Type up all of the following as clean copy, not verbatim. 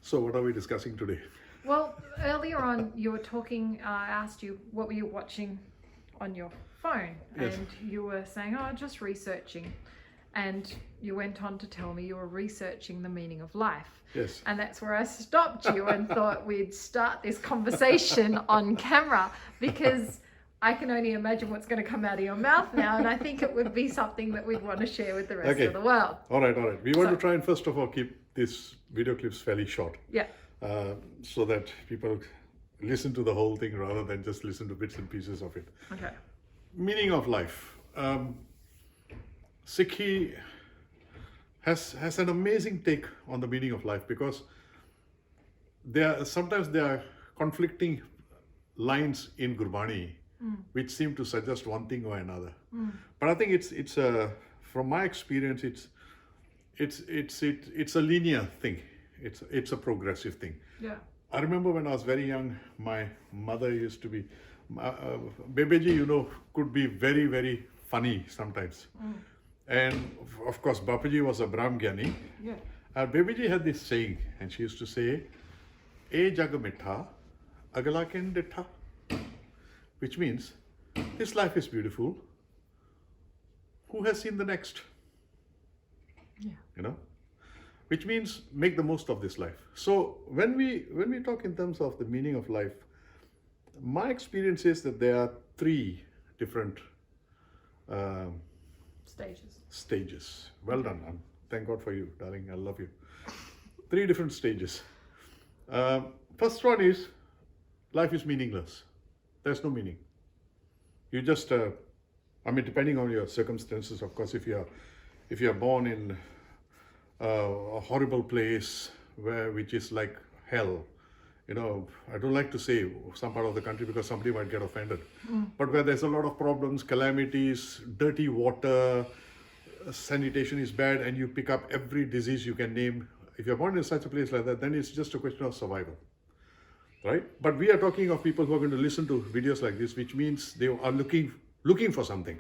So what are we discussing today? Well, earlier on you were talking, I asked you what were you watching on your phone, Yes. and you were saying, oh, just researching. And you went on to tell me you were researching the meaning of life. Yes. And that's where I stopped you and thought we'd start this conversation on camera, because I can only imagine what's going to come out of your mouth now, and I think it would be something that we'd want to share with the rest Okay. of the world. All right. We want So- to try and first of all keep these video clips fairly short, Yeah. so that people listen to the whole thing rather than just listen to bits and pieces of it. Okay. Meaning of life. Sikhi has an amazing take on the meaning of life, because sometimes there are conflicting lines in Gurbani which seem to suggest one thing or another. But I think it's from my experience it's a linear thing. It's a progressive thing. Yeah. I remember when I was very young, my mother used to be, Bebeji, could be very, very funny sometimes. And of course, Bapaji was a Brahm Gyani. Yeah. Bebeji had this saying, and she used to say, "E jag mitha, agla ken ditha," which means, this life is beautiful. Who has seen the next? Yeah. Which means make the most of this life. So when we talk in terms of the meaning of life, my experience is that there are three different stages. Well done. Thank God for you, darling. I love you. Three different stages. First one is, life is meaningless. There's no meaning. You just, depending on your circumstances, of course, if you're born in a horrible place which is like hell, I don't like to say some part of the country because somebody might get offended, but where there's a lot of problems, calamities, dirty water, sanitation is bad, and you pick up every disease you can name. If you're born in such a place like that, then it's just a question of survival, right? But we are talking of people who are going to listen to videos like this, which means they are looking for something.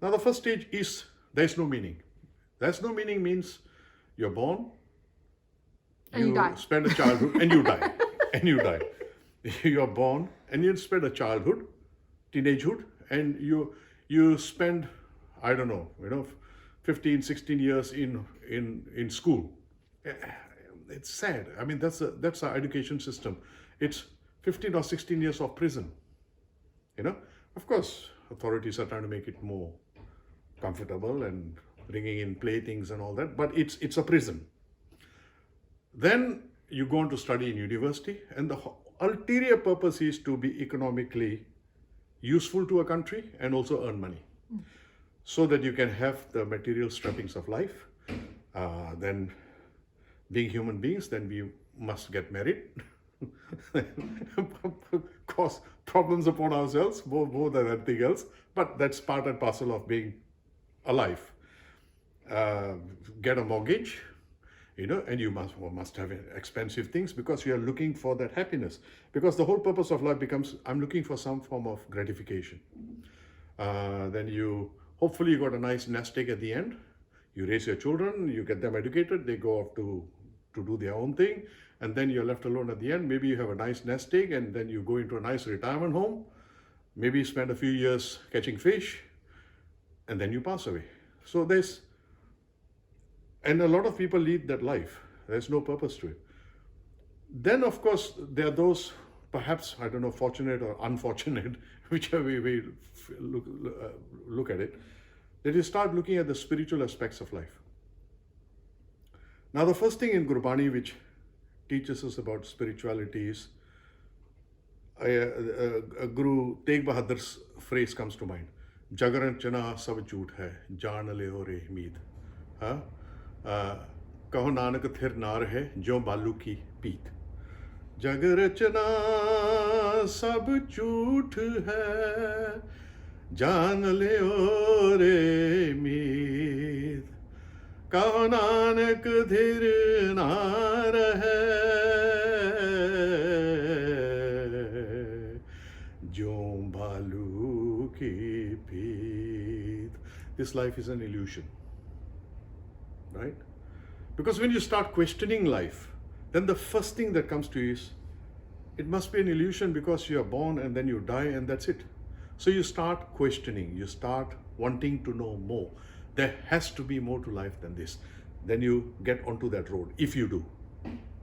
Now the first stage is, there's no meaning. There's no meaning means you're born, And you die. spend a childhood, and you die. And you die. You're born, and you spend a childhood, teenagehood, and you spend, 15, 16 years in school. It's sad. That's our education system. It's 15 or 16 years of prison. Of course, authorities are trying to make it more comfortable and bringing in playthings and all that, but it's a prison. Then you go on to study in university, and the ulterior purpose is to be economically useful to a country and also earn money, so that you can have the material trappings of life. Then, being human beings, then we must get married, cause problems upon ourselves more than anything else, but that's part and parcel of being alive. Get a mortgage, and you must have expensive things, because you are looking for that happiness. Because the whole purpose of life becomes, I'm looking for some form of gratification. Then hopefully you got a nice nest egg at the end. You raise your children, you get them educated, they go off to do their own thing, and then you're left alone at the end. Maybe you have a nice nest egg, and then you go into a nice retirement home. Maybe you spend a few years catching fish, and then you pass away. So and a lot of people lead that life. There's no purpose to it. Then, of course, there are those, perhaps, fortunate or unfortunate, whichever way we look at it, that you start looking at the spiritual aspects of life. Now, the first thing in Gurbani which teaches us about spirituality is, Guru Tegh Bahadur's phrase comes to mind. Jagaran chana sab jhoot hai, jaan le ho re meed. Kaho nanak thir nar hai, jo balu ki peet. जग रचना सब झूठ है, जान ले ओ रे मीत, कहो नानक धीर नार है, जो भालू की पीत. This life is an illusion, right? Because when you start questioning life, then the first thing that comes to you is, it must be an illusion because you are born and then you die and that's it. So you start questioning, you start wanting to know more. There has to be more to life than this. Then you get onto that road, if you do.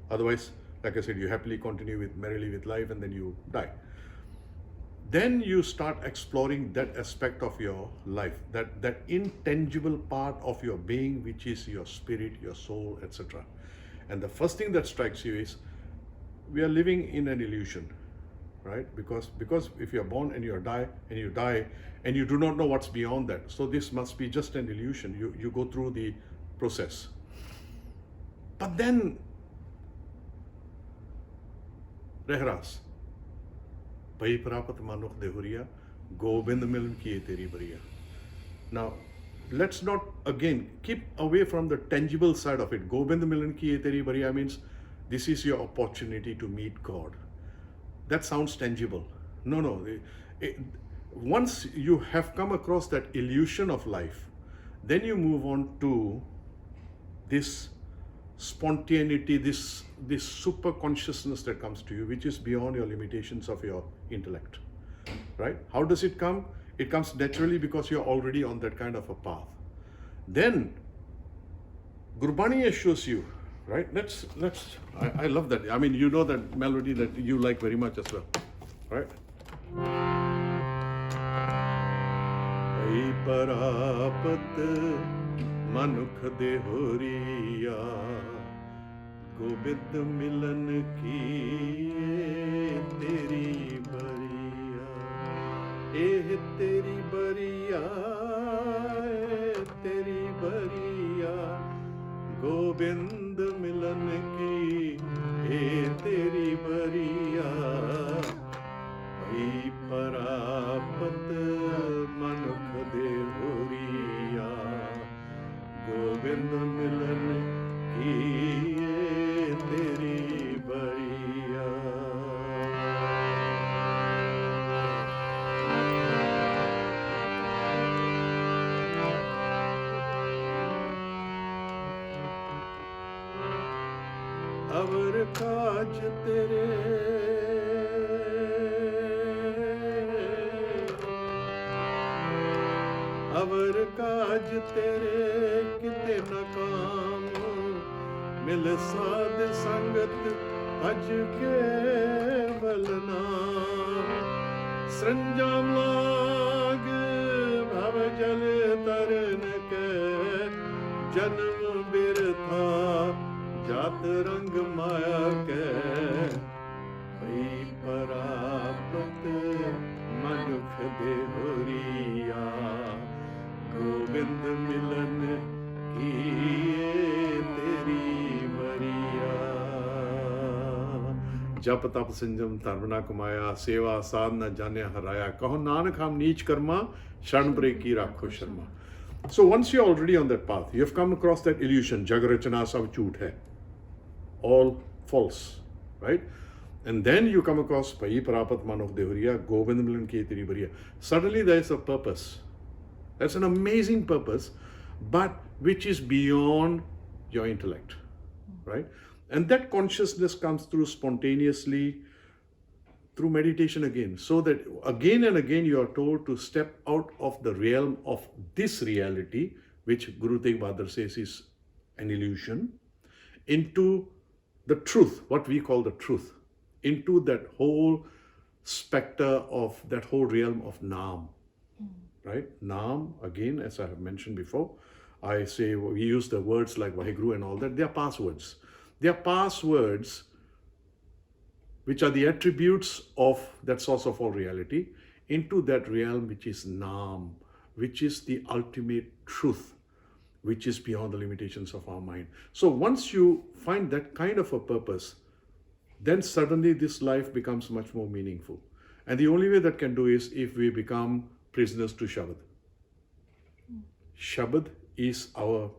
Otherwise, like I said, you happily continue merrily with life and then you die. Then you start exploring that aspect of your life, that intangible part of your being, which is your spirit, your soul, etc. And the first thing that strikes you is, we are living in an illusion, right? Because if you are born and you die and you do not know what's beyond that, so this must be just an illusion. You go through the process. But then, Rehras, Bhai Prapat Manukh Dehuriya, Gobind Milan Kiye Teri Bariya. Now, let's not again keep away from the tangible side of it. Gobind Milan Kiye Teri Bariya means this is your opportunity to meet God. That sounds tangible. No. Once you have come across that illusion of life, then you move on to this spontaneity, this super consciousness that comes to you, which is beyond your limitations of your intellect, right? How does it come? It comes naturally because you're already on that kind of a path. Then Gurbani assures you, right? I love that. I mean, you know that melody that you like very much as well, right? Ai parapat manukh dehoriya, Gobind milan ki teri bariya, eh teri bariya, teri bariya, Gobind milan ki eh teri bariya, Bhai parapat manukh dehoriya, Gobind milan ki eh teri bariya. अवर काज तेरे अवर काज तेरे किते न काम मिल साध संगत भज के बलनाम संजम लाग भव जल तरन के जन्म बिरथा जात रंग माया के भई परापत मनुख देहरिया गोविंद मिलन की तेरी बरिया जप तप संजम धर्म न कमाया सेवा साधना जाने हराया कहो नानक हम नीच कर्मा शरण ब्रे की राखो Sharma. So once you're already on that path, you've come across that illusion, Jagarachana sab chhoot hai, all false, right? And then you come across Bhai Prapat Manukh Dehuriya, Gobind Milan Ki Teri Bariya. Suddenly there is a purpose. That's an amazing purpose, but which is beyond your intellect, right? And that consciousness comes through spontaneously through meditation again, so that again and again you are told to step out of the realm of this reality, which Guru Tegh Bahadur says is an illusion, into the truth, what we call the truth, into that whole spectre of that whole realm of Naam, right? Naam, again, as I have mentioned before, I say we use the words like Vaheguru and all that, they are passwords. They are passwords which are the attributes of that source of all reality, into that realm which is Naam, which is the ultimate truth, which is beyond the limitations of our mind. So once you find that kind of a purpose, then suddenly this life becomes much more meaningful. And the only way that can do is if we become prisoners to Shabad. Shabad is our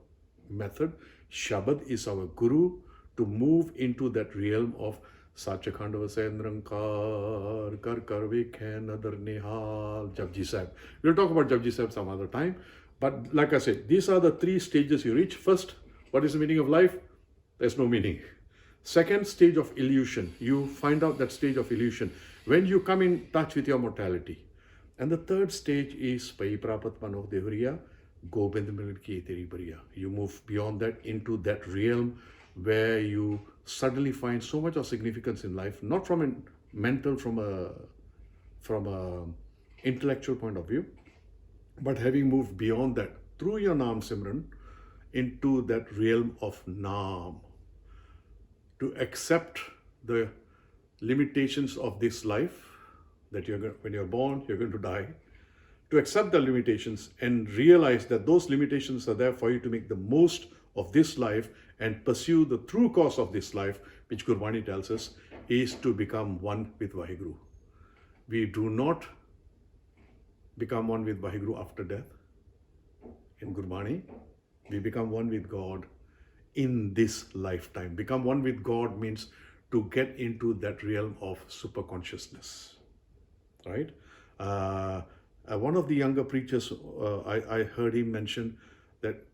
method. Shabad is our guru to move into that realm of Sachakhandava Sayandrankar, Kar Karve Khen Adar Nihal, Japji Sahib. We'll talk about Japji Sahib some other time. But like I said, these are the three stages you reach. First, what is the meaning of life? There's no meaning. Second stage of illusion, you find out that stage of illusion when you come in touch with your mortality. And the third stage is Pai Prapat Mano Devriya, Gobind Milan Ki Teri Bariya. You move beyond that into that realm where you suddenly find so much of significance in life, not from a mental, from a intellectual point of view, but having moved beyond that through your Naam Simran into that realm of Naam, to accept the limitations of this life, that when you're born, you're going to die, to accept the limitations and realize that those limitations are there for you to make the most of this life and pursue the true cause of this life, which Gurbani tells us is to become one with Vaheguru. We do not become one with Vaheguru after death. In Gurbani, we become one with God in this lifetime. Become one with God means to get into that realm of super consciousness, right? One of the younger preachers, I heard him mention that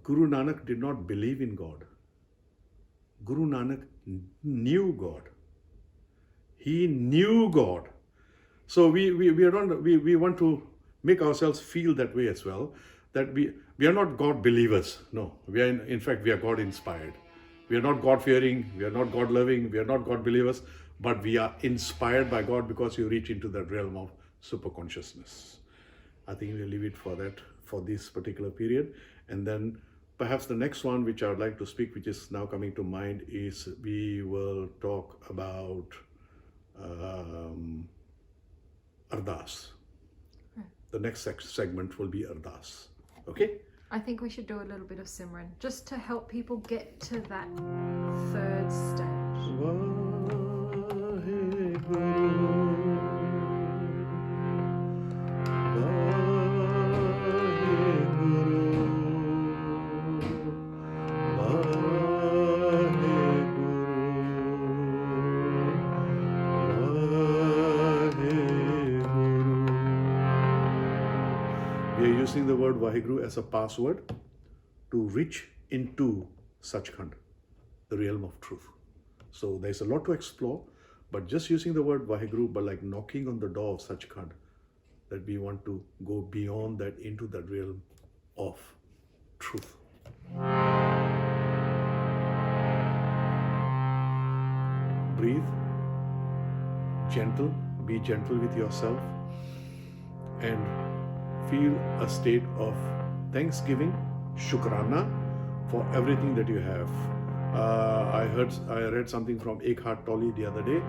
Guru Nanak did not believe in God. Guru Nanak knew God. He knew God. So we want to make ourselves feel that way as well, that we are not God believers. No, in fact, we are God inspired. We are not God fearing, we are not God loving, we are not God believers, but we are inspired by God because you reach into that realm of super consciousness. I think we'll leave it for that, for this particular period. And then perhaps the next one which I would like to speak, which is now coming to mind, is we will talk about Ardas. The next segment will be Ardas. Okay? I think we should do a little bit of Simran just to help people get to that third stage. We are using the word Vaheguru as a password to reach into Sachkhand, the realm of truth. So there's a lot to explore, but just using the word Vaheguru, but like knocking on the door of Sachkhand, that we want to go beyond that into that realm of truth. Breathe, gentle, be gentle with yourself, and feel a state of thanksgiving, shukrana, for everything that you have. I read something from Eckhart Tolle the other day.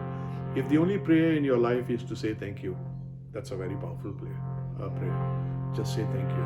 If the only prayer in your life is to say thank you, that's a very powerful prayer. Just say thank you.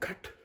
Cut.